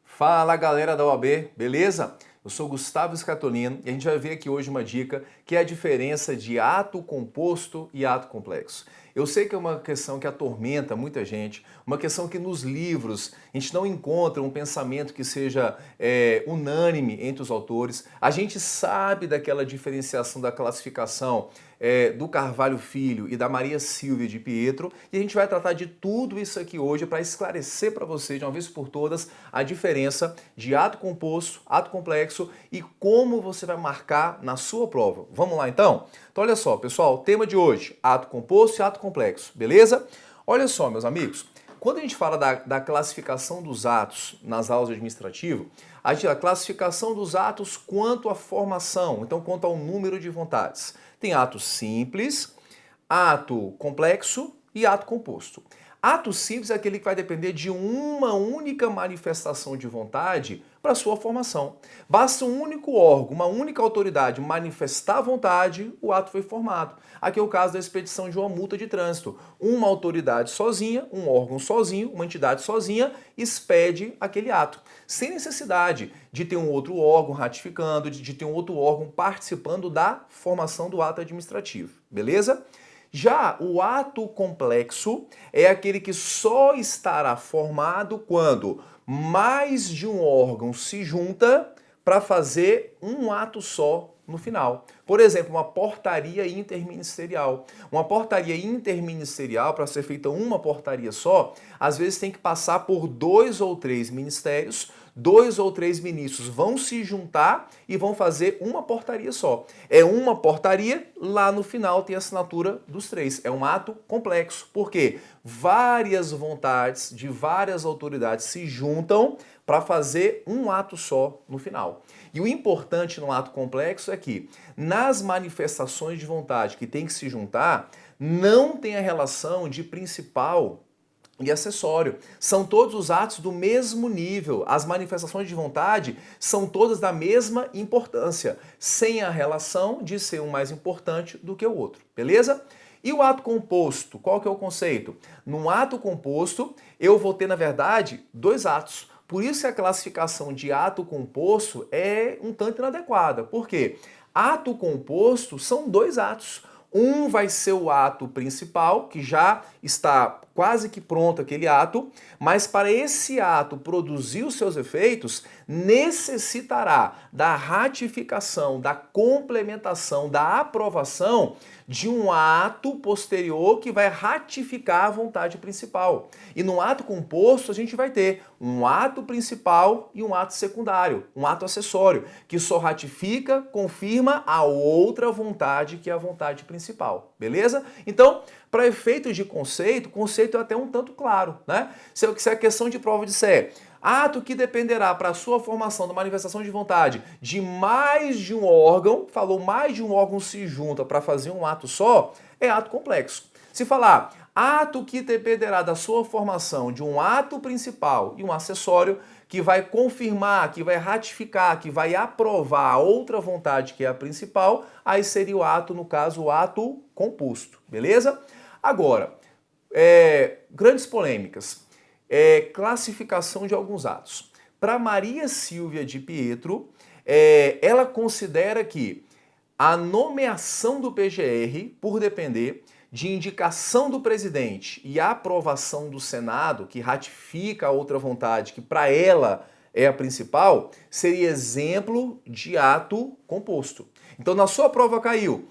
Fala galera da OAB, beleza? Eu sou Gustavo Scatolino e a gente vai ver aqui hoje uma dica que é a diferença de ato composto e ato complexo. Eu sei que é uma questão que atormenta muita gente, uma questão que nos livros a gente não encontra um pensamento que seja unânime entre os autores. A gente sabe daquela diferenciação da classificação do Carvalho Filho e da Maria Silvia de Pietro, e a gente vai tratar de tudo isso aqui hoje para esclarecer para vocês de uma vez por todas a diferença de ato composto, ato complexo e como você vai marcar na sua prova. Vamos lá então? Então olha só, pessoal, o tema de hoje, ato composto e ato complexo, beleza? Olha só, meus amigos, quando a gente fala da classificação dos atos nas aulas de administrativo, a classificação dos atos quanto à formação, então quanto ao número de vontades. Tem ato simples, ato complexo e ato composto. Ato simples é aquele que vai depender de uma única manifestação de vontade para sua formação. Basta um único órgão, uma única autoridade manifestar vontade, o ato foi formado. Aqui é o caso da expedição de uma multa de trânsito. Uma autoridade sozinha, um órgão sozinho, uma entidade sozinha, expede aquele ato. Sem necessidade de ter um outro órgão ratificando, de ter um outro órgão participando da formação do ato administrativo. Beleza? Já o ato complexo é aquele que só estará formado quando mais de um órgão se junta para fazer um ato só no final. Por exemplo, uma portaria interministerial. Uma portaria interministerial, para ser feita uma portaria só, às vezes tem que passar por 2 ou 3 ministérios, 2 ou 3 ministros vão se juntar e vão fazer uma portaria só. É uma portaria, lá no final tem a assinatura dos 3. É um ato complexo. Por quê? Várias vontades de várias autoridades se juntam para fazer um ato só no final. E o importante no ato complexo é que, nas manifestações de vontade que tem que se juntar, não tem a relação de principal e acessório. São todos os atos do mesmo nível. As manifestações de vontade são todas da mesma importância, sem a relação de ser um mais importante do que o outro. Beleza? E o ato composto, qual que é o conceito? Num ato composto, eu vou ter, na verdade, 2 atos. Por isso que a classificação de ato composto é um tanto inadequada. Por quê? Ato composto são 2 atos. Um vai ser o ato principal, que já está quase que pronto aquele ato, mas para esse ato produzir os seus efeitos, necessitará da ratificação, da complementação, da aprovação de um ato posterior que vai ratificar a vontade principal. E no ato composto a gente vai ter um ato principal e um ato secundário, um ato acessório, que só ratifica, confirma a outra vontade que é a vontade principal, beleza? Então, para efeitos de conceito, o conceito é até um tanto claro, né? Se a questão de prova disser ato que dependerá para a sua formação da manifestação de vontade de mais de um órgão, falou mais de um órgão se junta para fazer um ato só, é ato complexo. Se falar ato que dependerá da sua formação de um ato principal e um acessório que vai confirmar, que vai ratificar, que vai aprovar a outra vontade que é a principal, aí seria o ato, no caso, o ato composto, beleza? Agora, grandes polêmicas. Classificação de alguns atos. Para Maria Silvia de Pietro, ela considera que a nomeação do PGR, por depender de indicação do presidente e a aprovação do Senado, que ratifica a outra vontade, que para ela é a principal, seria exemplo de ato composto. Então, na sua prova caiu,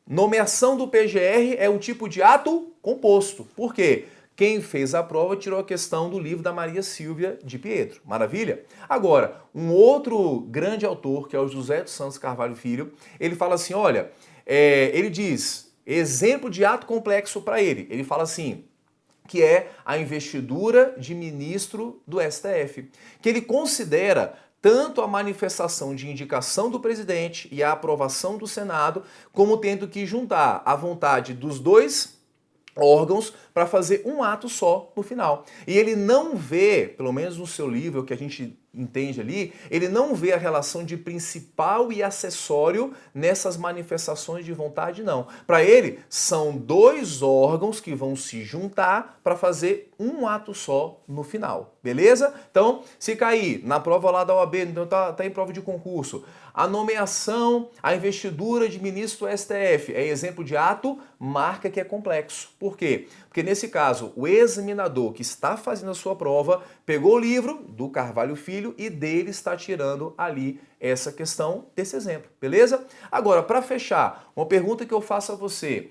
nomeação do PGR é um tipo de ato composto. Por quê? Quem fez a prova tirou a questão do livro da Maria Silvia de Pietro. Maravilha? Agora, um outro grande autor, que é o José dos Santos Carvalho Filho, ele fala assim, olha, ele diz, exemplo de ato complexo para ele. Ele fala assim, que é a investidura de ministro do STF, que ele considera tanto a manifestação de indicação do presidente e a aprovação do Senado, como tendo que juntar a vontade dos 2 órgãos para fazer um ato só no final. E ele não vê, pelo menos no seu livro, que a gente entende ali, ele não vê a relação de principal e acessório nessas manifestações de vontade, não. Para ele, são dois órgãos que vão se juntar para fazer um ato só no final, beleza? Então, se cair na prova lá da OAB, então tá em prova de concurso, a nomeação, a investidura de ministro do STF é exemplo de ato, marca que é complexo. Por quê? Porque nesse caso, o examinador que está fazendo a sua prova pegou o livro do Carvalho Filho e dele está tirando ali essa questão desse exemplo, beleza? Agora, para fechar, uma pergunta que eu faço a você.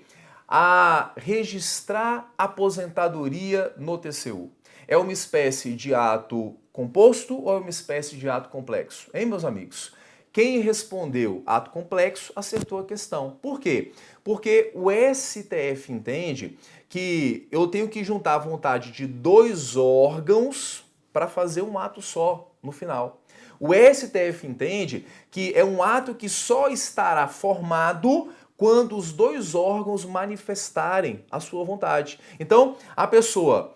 A registrar aposentadoria no TCU é uma espécie de ato composto ou é uma espécie de ato complexo? Hein, meus amigos? Quem respondeu ato complexo acertou a questão. Por quê? Porque o STF entende que eu tenho que juntar a vontade de dois órgãos para fazer um ato só no final. O STF entende que é um ato que só estará formado quando os dois órgãos manifestarem a sua vontade. Então, a pessoa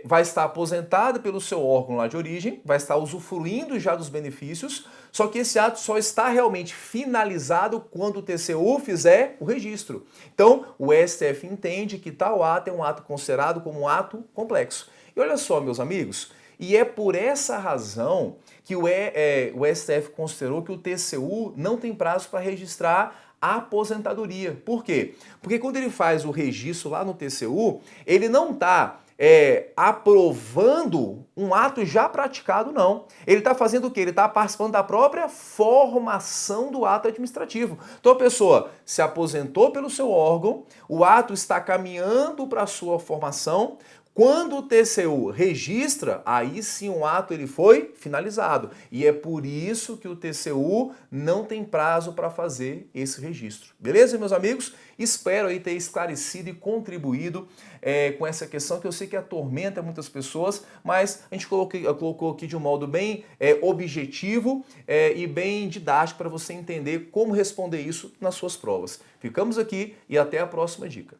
vai estar aposentada pelo seu órgão lá de origem, vai estar usufruindo já dos benefícios, só que esse ato só está realmente finalizado quando o TCU fizer o registro. Então, o STF entende que tal ato é um ato considerado como um ato complexo. E olha só, meus amigos, e é por essa razão que o STF considerou que o TCU não tem prazo para registrar a aposentadoria. Por quê? Porque quando ele faz o registro lá no TCU, ele não está aprovando um ato já praticado, não. Ele está fazendo o quê? Ele está participando da própria formação do ato administrativo. Então a pessoa se aposentou pelo seu órgão, o ato está caminhando para a sua formação. Quando o TCU registra, aí sim o ato ele foi finalizado. E é por isso que o TCU não tem prazo para fazer esse registro. Beleza, meus amigos? Espero aí ter esclarecido e contribuído com essa questão que eu sei que atormenta muitas pessoas, mas a gente colocou aqui de um modo bem objetivo e bem didático para você entender como responder isso nas suas provas. Ficamos aqui e até a próxima dica.